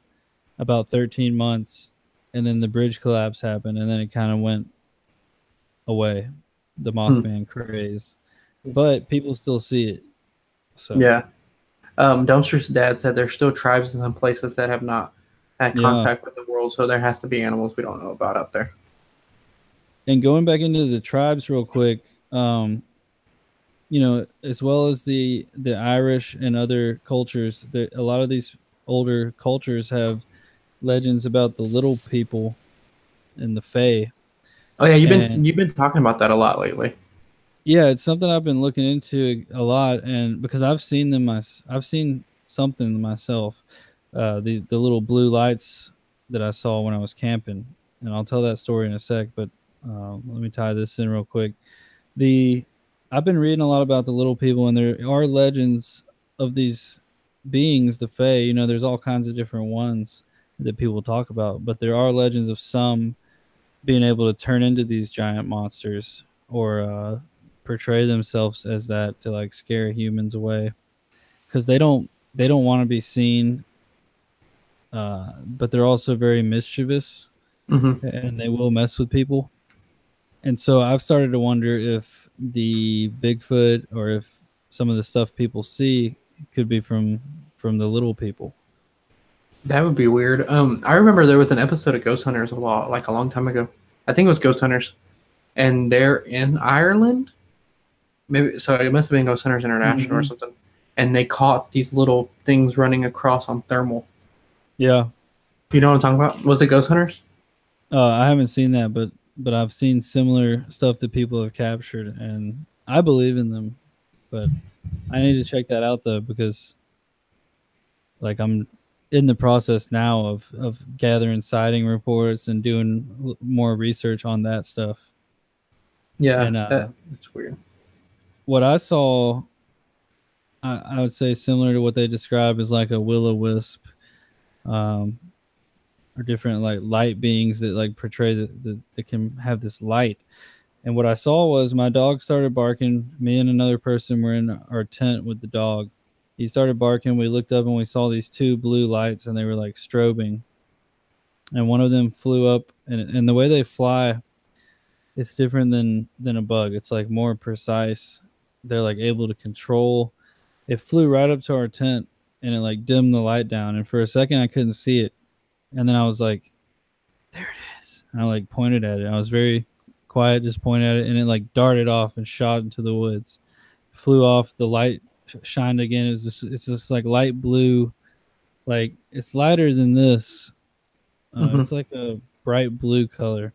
about 13 months, and then the bridge collapse happened, and then it kind of went away, the Hmm. Mothman craze. But people still see it. So Yeah. Dumpster's dad said there's still tribes in some places that have not had yeah. contact with the world, so there has to be animals we don't know about up there. And going back into the tribes real quick, as well as the Irish and other cultures, a lot of these older cultures have legends about the little people and the Fae. Oh yeah, And you've been talking about that a lot lately. yeah, it's something I've been looking into a lot, and because I've seen them, I've seen something myself. The little blue lights that I saw when I was camping, and I'll tell that story in a sec. But let me tie this in real quick. The I've been reading a lot about the little people, and there are legends of these beings, the Fae. There's all kinds of different ones that people talk about, but there are legends of some being able to turn into these giant monsters or portray themselves as that to like scare humans away because they don't want to be seen, but they're also very mischievous Hmm. and they will mess with people. And so I've started to wonder if the Bigfoot or if some of the stuff people see could be from the little people. That would be weird. I remember there was an episode of Ghost Hunters a long time ago. I think it was Ghost Hunters, and they're in Ireland. Maybe so. It must have been Ghost Hunters International or Mm-hmm. something. And they caught these little things running across on thermal. Yeah, You know what I'm talking about? Was it Ghost Hunters? I haven't seen that, but I've seen similar stuff that people have captured, and I believe in them. But I need to check that out though because like I'm in the process now of gathering sighting reports and doing more research on that stuff. Yeah, And that's weird. what I saw, I would say similar to what they describe as like a will-o-wisp, um, or different like light beings that like portray that can have this light. And what I saw was my dog started barking. Me and another person were in our tent with the dog. He started barking. We looked up and we saw these two blue lights, and they were like strobing. And one of them flew up, and the way they fly, it's different than a bug. It's like more precise. They're like able to control. It flew right up to our tent, and it like dimmed the light down. And for a second, I couldn't see it. And then I was like, "There it is!" And I like pointed at it. I was very quiet, just pointed at it, and it like darted off and shot into the woods. Flew off. The light shined again. It's just like light blue, like it's lighter than this. Hmm. It's like a bright blue color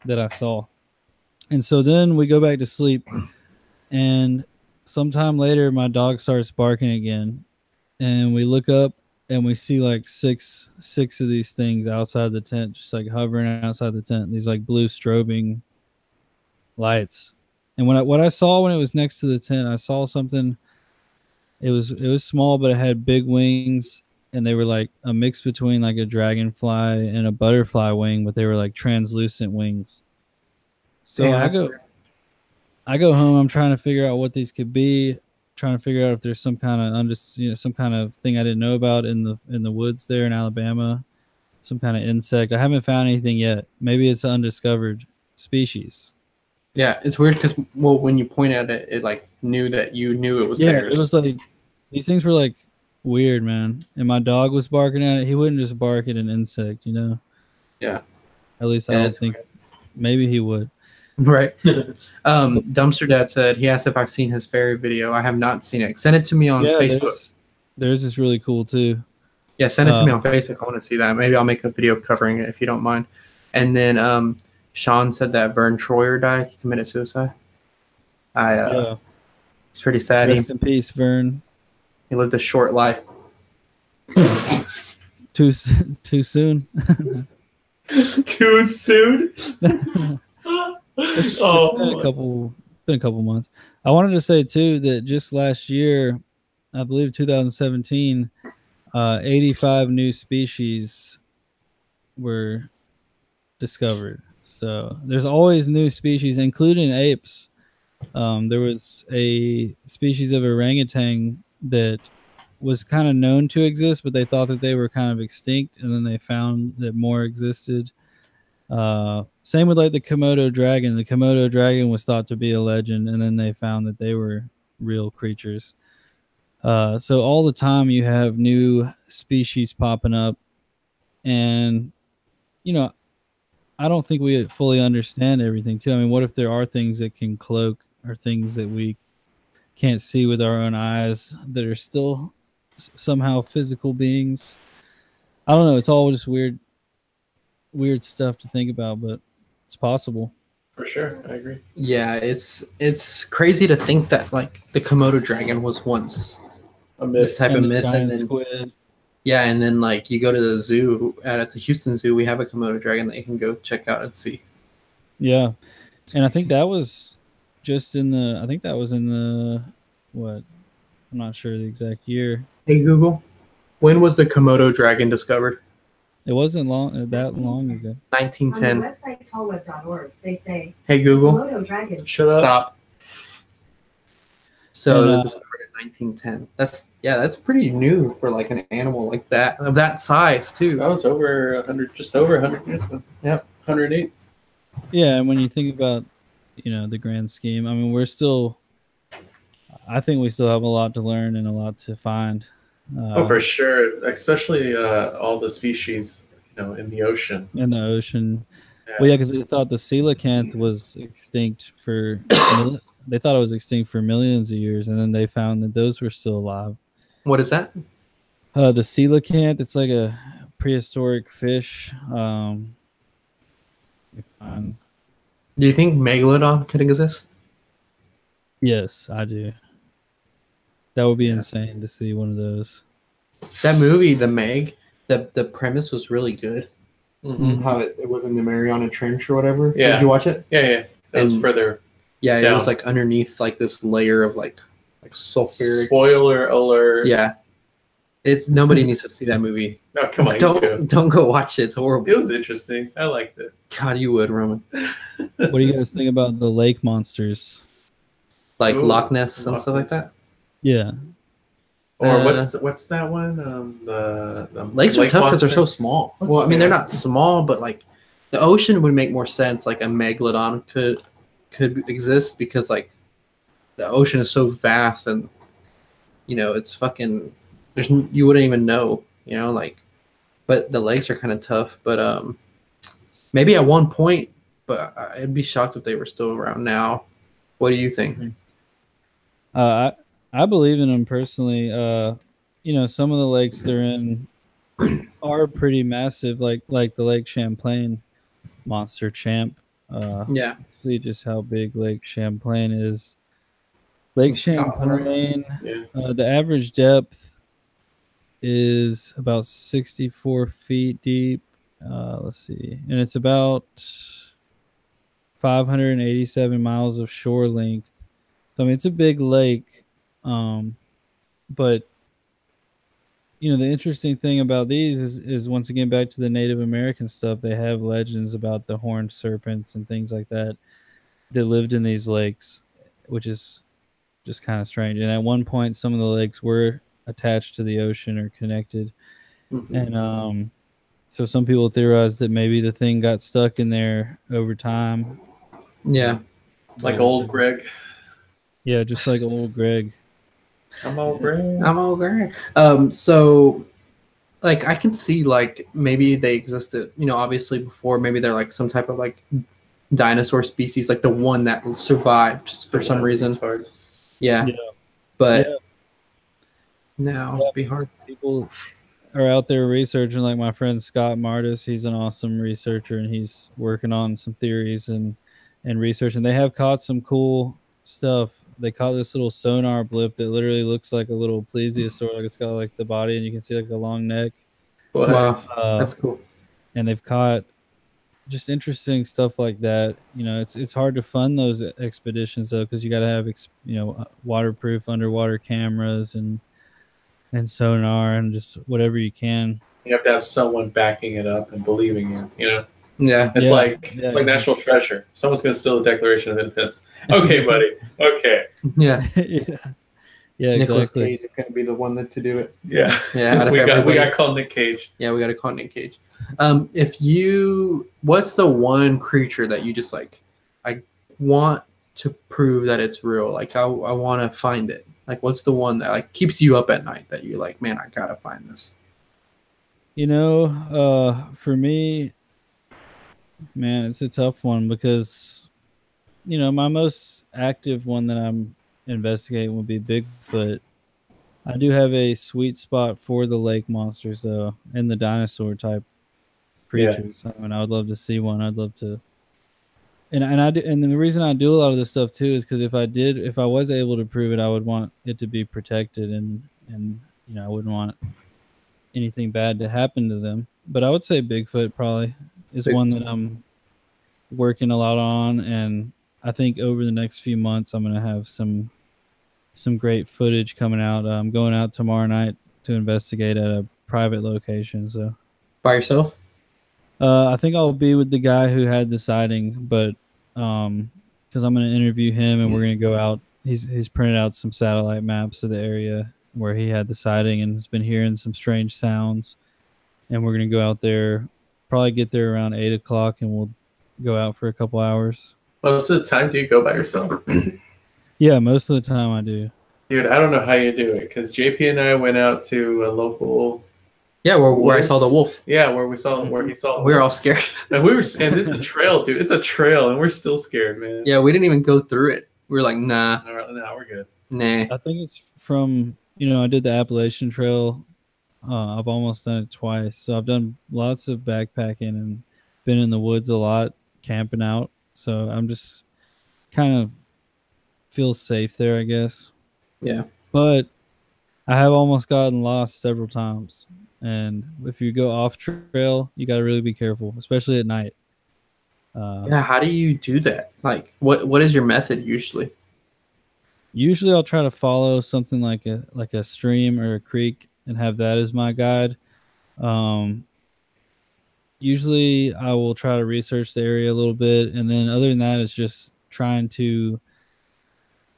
that I saw. And so then we go back to sleep, and sometime later, my dog starts barking again, and we look up and we see like six of these things outside the tent, just like hovering outside the tent. These like blue strobing lights. And what I saw when it was next to the tent, I saw something. It was small, but it had big wings, and they were like a mix between like a dragonfly and a butterfly wing, but they were like translucent wings. So Damn, I that's go weird. I go home. I'm trying to figure out what these could be. Trying to figure out if there's some kind of some kind of thing I didn't know about in the woods there in Alabama. Some kind of insect. I haven't found anything yet. Maybe it's an undiscovered species. Yeah, it's weird because when you point at it, it like knew that you knew it was Yeah, there. it was like these things were like weird, man. And my dog was barking at it. He wouldn't just bark at an insect. Yeah, At least I yeah, don't think. Maybe he would. right. Dumpster Dad said he asked if I've seen his fairy video. I have not seen it. Send it to me on Yeah, Facebook. there's is really cool too. Yeah, send it to me on Facebook. I want to see that. Maybe I'll make a video covering it if you don't mind. And then Sean said that Vern Troyer died. He committed suicide. I Yeah. It's pretty sad. Rest in peace, Vern. He lived a short life. Too soon. Too soon. It's been a couple months. I wanted to say too that just last year, I believe 2017, 85 new species were discovered. So there's always new species, including apes. There was a species of orangutan that was kind of known to exist, but they thought that they were kind of extinct, and then they found that more existed. Same with like the Komodo dragon. The Komodo dragon was thought to be a legend, and then they found that they were real creatures. So all the time you have new species popping up, and you know, I don't think we fully understand everything too. I mean, what if there are things that can cloak or things that we can't see with our own eyes that are still somehow physical beings? I don't know. It's all just weird stuff to think about, but it's possible. For sure, I agree. Yeah, it's crazy to think that like the Komodo dragon was once A myth. this type of myth, and then Squid. yeah, and then like you go to the zoo at the Houston Zoo, we have a Komodo dragon that you can go check out and see. Yeah, It's and I think crazy. that was just in the. I think that was in the what? I'm not sure the exact year. Hey Google, when was the Komodo dragon discovered? It wasn't that long ago. 1910. On the website tallweb.org, they say Hey Google, Komodo dragon. Shut up. stop. So And, it was discovered in 1910. That's pretty new for like an animal like that of that size too. That was over 100, just over 100 years ago. Yep. 108. Yeah, and when you think about, the grand scheme, I mean, I think we still have a lot to learn and a lot to find. Oh, for sure. Especially all the species, in the ocean. In the ocean. Yeah. Well, yeah, because they thought the coelacanth was extinct they thought it was extinct for millions of years, and then they found that those were still alive. What is that? The coelacanth, it's like a prehistoric fish. Do you think megalodon could exist? Yes, I do. That would be Yeah. insane to see one of those. That movie, The Meg, the premise was really good. Mm-hmm. How it was in the Mariana Trench or whatever. Yeah. Did you watch it? Yeah. That was And- further. Yeah, it Down. was like underneath like this layer of like sulfuric. Spoiler alert. Yeah, it's nobody needs to see that movie. No, come on. You do. Don't go watch it. It's horrible. It was interesting. I liked it. God, you would, Roman. What do you guys think about the lake monsters? Like Ooh, Loch Ness and Loch stuff like Ness. that. Yeah. Or what's that one? The Lakes are lake tough because they're so monster? small. What's Well, I the mean, they're name? not small, but like the ocean would make more sense. Like a megalodon could exist because like the ocean is so vast and it's fucking. You wouldn't even know. Like, but the lakes are kind of tough. But maybe at one point. But I'd be shocked if they were still around now. What do you think? I believe in them personally. Some of the lakes they're in are pretty massive, like the Lake Champlain monster champ. Yeah. See just how big Lake Champlain is. Lake Champlain, Yeah. the average depth is about 64 feet deep. Let's see, and it's about 587 miles of shore length. So I mean, it's a big lake, but the interesting thing about these is once again back to the Native American stuff. They have legends about the horned serpents and things like that lived in these lakes, which is just kind of strange. And at one point, some of the lakes were attached to the ocean or connected, Mhm. and so some people theorize that maybe the thing got stuck in there over time. Yeah. Like old Greg. Yeah, just like old Greg. I'm old Greg. I'm all great. So like I can see like maybe they existed, obviously before. Maybe they're like some type of like dinosaur species, like the one that survived for some reason. It's hard. Yeah. Yeah. But Yeah. now Yeah. it'd be hard. People are out there researching, like my friend Scott Martis. He's an awesome researcher, and he's working on some theories and research, and they have caught some cool stuff. they caught this little sonar blip that literally looks like a little plesiosaur, like it's got like the body and you can see like a long neck. What? Wow, that's cool. And they've caught just interesting stuff like that. You know, it's hard to fund those expeditions though, because you got to have waterproof underwater cameras and sonar and just whatever you can. You have to have someone backing it up and believing you. You know, Yeah, it's Yeah, like yeah, it's like national treasure. Someone's gonna steal the Declaration of Independence. Okay, buddy. Okay. yeah. Yeah, Nicolas exactly. Cage is going to be the one that to do it. Yeah. Yeah, out of we everybody. got called Nick Cage. Yeah, we got to call Nick Cage. What's the one creature that you just like, I want to prove that it's real? Like, I want to find it. Like, what's the one that like keeps you up at night that you're like, man, I got to find this? You know, for me, man, it's a tough one because, you know, my most active one that I'm investigating would be Bigfoot. I do have a sweet spot for the lake monsters though, and the dinosaur type creatures. I mean, I would love to see one. I'd love to, and the reason I do a lot of this stuff too is because if I was able to prove it, I would want it to be protected, and you know, I wouldn't want anything bad to happen to them. But I would say Bigfoot probably is one that I'm working a lot on, and I think over the next few months I'm gonna have some great footage coming out. I'm going out tomorrow night to investigate at a private location. So By yourself? I think I'll be with the guy who had the sighting, but because I'm going to interview him and we're going to go out. He's printed out some satellite maps of the area where he had the sighting and has been hearing some strange sounds. And we're going to go out there, probably get there around 8 o'clock, and we'll go out for a couple hours. Most of the time, do you go by yourself? Yeah, most of the time I do. Dude, I don't know how you do it because JP and I went out to a local. Yeah, where I saw the wolf. Yeah, where he saw. We were all scared. And it's a trail, dude. It's a trail, and we're still scared, man. Yeah, we didn't even go through it. We were like, nah. All right, no, we're good. Nah. I think it's from, I did the Appalachian Trail. I've almost done it twice. So I've done lots of backpacking and been in the woods a lot, camping out. So I'm just kind of feel safe there, I guess. Yeah. But I have almost gotten lost several times. And if you go off trail, you got to really be careful, especially at night. Yeah, how do you do that? Like, what is your method usually? Usually I'll try to follow something like a stream or a creek and have that as my guide. Usually I will try to research the area a little bit, and then other than that, it's just trying to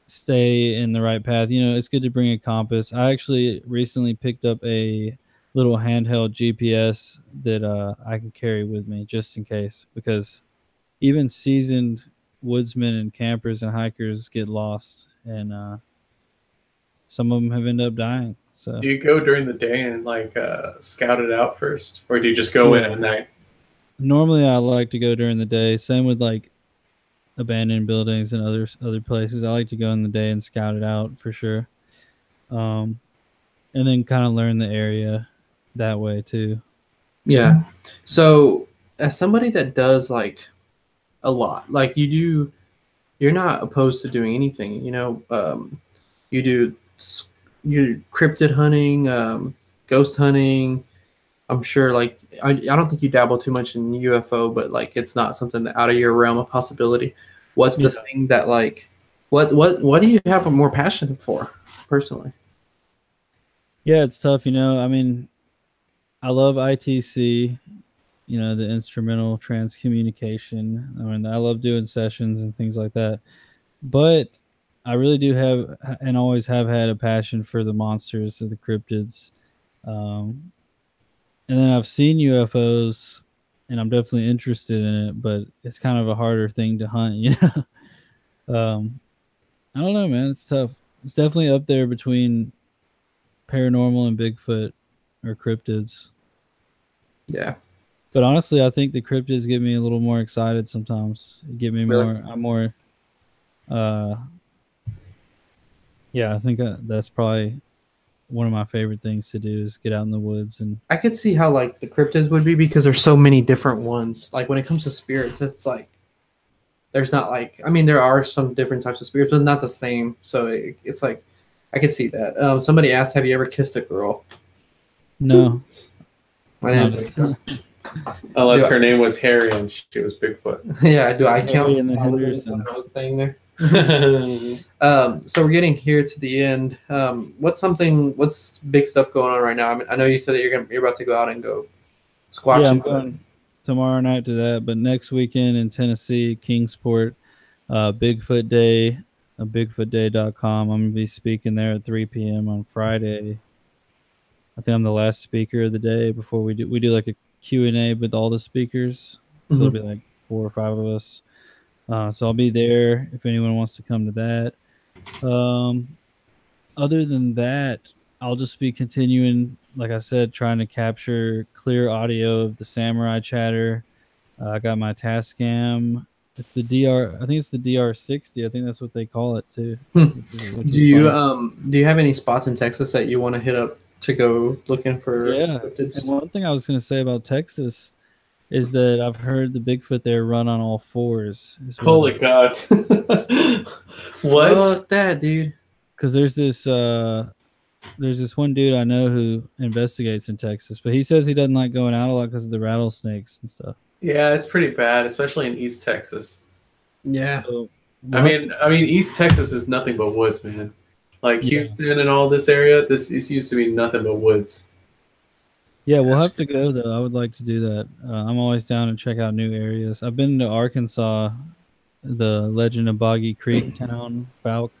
stay in the right path. It's good to bring a compass. I actually recently picked up a little handheld GPS that I can carry with me just in case, because even seasoned woodsmen and campers and hikers get lost, and some of them have ended up dying. So do you go during the day and scout it out first, or do you just go in at night? Normally I like to go during the day. Same with like abandoned buildings and other places. I like to go in the day and scout it out for sure, and then kind of learn the area that way too. Yeah. So as somebody that does like a lot, like you do, you're not opposed to doing anything. You do cryptid hunting, ghost hunting. I'm sure like I don't think you dabble too much in UFO, but like it's not something that out of your realm of possibility. What's the thing that like what do you have a more passion for personally? Yeah, it's tough. I mean, I love ITC, the instrumental transcommunication. I mean, I love doing sessions and things like that. But I really do have and always have had a passion for the monsters of the cryptids. And then I've seen UFOs and I'm definitely interested in it, but it's kind of a harder thing to hunt, I don't know, man. It's tough. It's definitely up there between paranormal and Bigfoot or cryptids. Yeah. But honestly, I think the cryptids get me a little more excited sometimes. Get me Really? I think that's probably one of my favorite things to do is get out in the woods. And I could see how like the cryptids would be because there's so many different ones. Like when it comes to spirits, it's like there's not like, I mean, there are some different types of spirits, but not the same. So it's like, I can see that. Somebody asked, have you ever kissed a girl? No. I didn't think so. Unless her name was Harry and she was Bigfoot. Yeah, do I count? Harry and the I was Hendersons. saying there. So we're getting here to the end. What's big stuff going on right now? I mean, I know you said that you're about to go out and go squatching. Yeah, I'm going tomorrow night to that, but next weekend in Tennessee, Kingsport, Bigfoot Day, bigfootday.com. I'm going to be speaking there at 3 p.m. on Friday. I think I'm the last speaker of the day before we do like a Q&A with all the speakers. So it'll be like 4 or 5 of us. So I'll be there if anyone wants to come to that. Other than that, I'll just be continuing, like I said, trying to capture clear audio of the samurai chatter. I got my Tascam. It's the DR. I think it's the DR60. I think that's what they call it too. Do you have any spots in Texas that you want to hit up to go looking for? Yeah. And one thing I was going to say about Texas is that I've heard the Bigfoot there run on all fours. Holy God! What? Fuck that, dude. Because there's this one dude I know who investigates in Texas, but he says he doesn't like going out a lot because of the rattlesnakes and stuff. Yeah, it's pretty bad, especially in East Texas. Yeah. So, I mean, East Texas is nothing but woods, man. Like Houston and all this area, this used to be nothing but woods. Yeah, we'll have to go though. I would like to do that. I'm always down to check out new areas. I've been to Arkansas, the Legend of Boggy Creek town, Falk.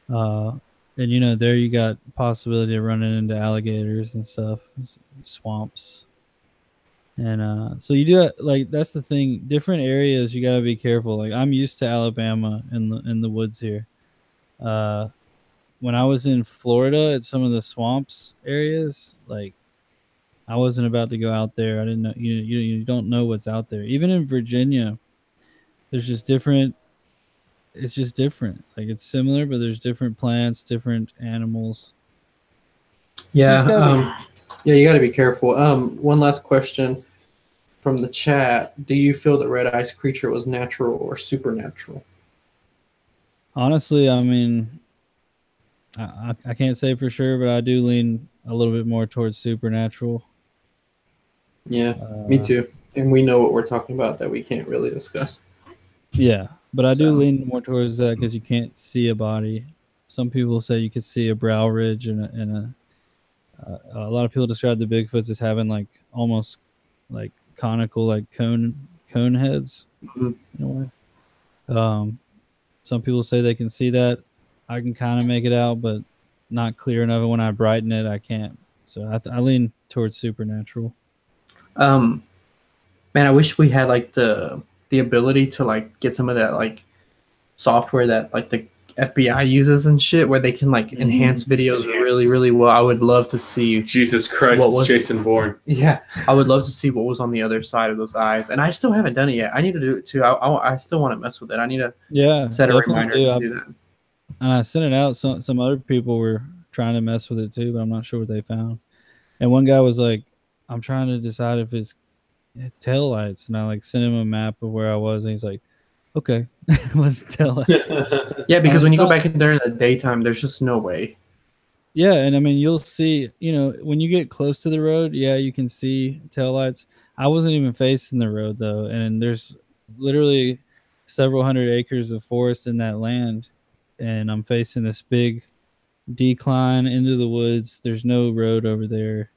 And there you got possibility of running into alligators and stuff, swamps. And so you do like, that's the thing. Different areas you got to be careful. Like I'm used to Alabama in the woods here. When I was in Florida at some of the swamps areas, like I wasn't about to go out there. I didn't know. You don't know what's out there. Even in Virginia, there's just different. It's just different. Like it's similar, but there's different plants, different animals. Yeah. Yeah, you got to be careful. One last question from the chat. Do you feel that Red Ice Creature was natural or supernatural? Honestly, I mean, I can't say for sure, but I do lean a little bit more towards supernatural. Yeah, me too. And we know what we're talking about that we can't really discuss. Yeah, but I do lean more towards that because you can't see a body. Some people say you could see a brow ridge and a lot of people describe the Bigfoots as having like almost like conical, like cone heads. In a way. Some people say they can see that. I can kind of make it out, but not clear enough. And when I brighten it, I can't. So I lean towards supernatural. Man, I wish we had like the ability to like get some of that like software that like the FBI uses and shit, where they can like enhance videos really, really well. I would love to see. Jesus Christ, it's Jason Bourne. Yeah, I would love to see what was on the other side of those eyes, and I still haven't done it yet. I need to do it too. I still want to mess with it. I need to set a reminder to do that. And I sent it out. Some other people were trying to mess with it too, but I'm not sure what they found. And one guy was like, "I'm trying to decide if it's tail lights," and I like sent him a map of where I was, and he's like, "Okay, it was tail lights." Yeah, because when you go back in there in the daytime, there's just no way. Yeah, and I mean, you'll see, when you get close to the road, yeah, you can see taillights. I wasn't even facing the road, though, and there's literally several hundred acres of forest in that land, and I'm facing this big decline into the woods. There's no road over there.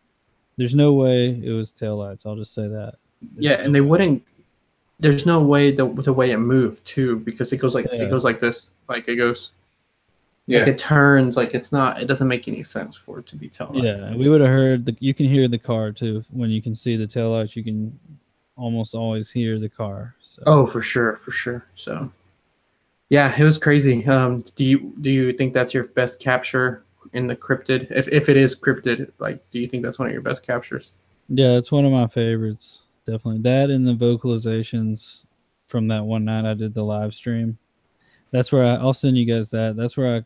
There's no way it was taillights. I'll just say that. And they wouldn't. There's no way the way it moved too, because it goes like this, like it goes. Yeah, like it turns, like it's not. It doesn't make any sense for it to be taillights. Yeah, and we would have heard you can hear the car too when you can see the taillights. You can almost always hear the car. So. Oh, for sure. So, yeah, it was crazy. Do you think that's your best capture in the cryptid? If it is cryptid, like, do you think that's one of your best captures? Yeah, it's one of my favorites. Definitely that and the vocalizations from that one night I did the live stream. That's where I'll send you guys that. That's where I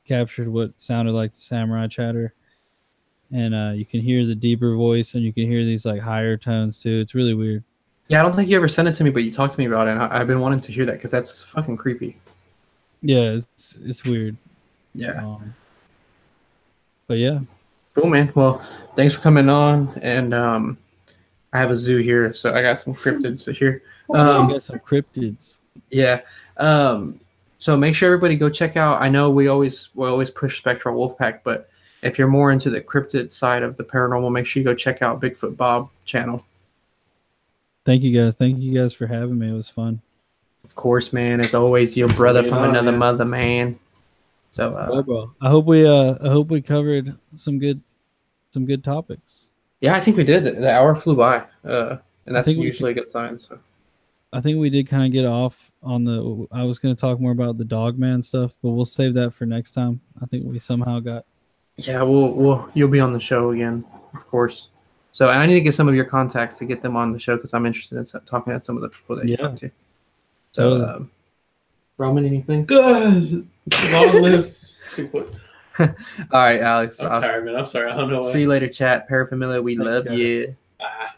captured what sounded like samurai chatter, and you can hear the deeper voice and you can hear these like higher tones too. It's really weird. Yeah, I don't think you ever sent it to me, but you talked to me about it, and I've been wanting to hear that because that's fucking creepy. Yeah, it's weird. Yeah. But yeah. Cool, man. Well, thanks for coming on, and I have a zoo here, so I got some cryptids here. You got some cryptids. Yeah. So make sure everybody go check out. I know we always push Spectral Wolfpack, but if you're more into the cryptid side of the paranormal, make sure you go check out Bigfoot Bob channel. Thank you guys. Thank you guys for having me. It was fun. Of course, man. As always, your brother from another mother, man. So, bro. I hope we covered some good topics. Yeah, I think we did. The hour flew by, and that's usually a good sign. So. I think we did kind of get off on the. I was going to talk more about the Dogman stuff, but we'll save that for next time. I think we somehow got. Yeah, you'll be on the show again, of course. So I need to get some of your contacts to get them on the show because I'm interested in talking to some of the people that you talk to. So, Roman, anything? Good. Long lives Bigfoot. All right, Alex. I'm tired, man. I'm sorry. I don't know why. See you later, chat. Paraphernalia, we love guys. you. Ah.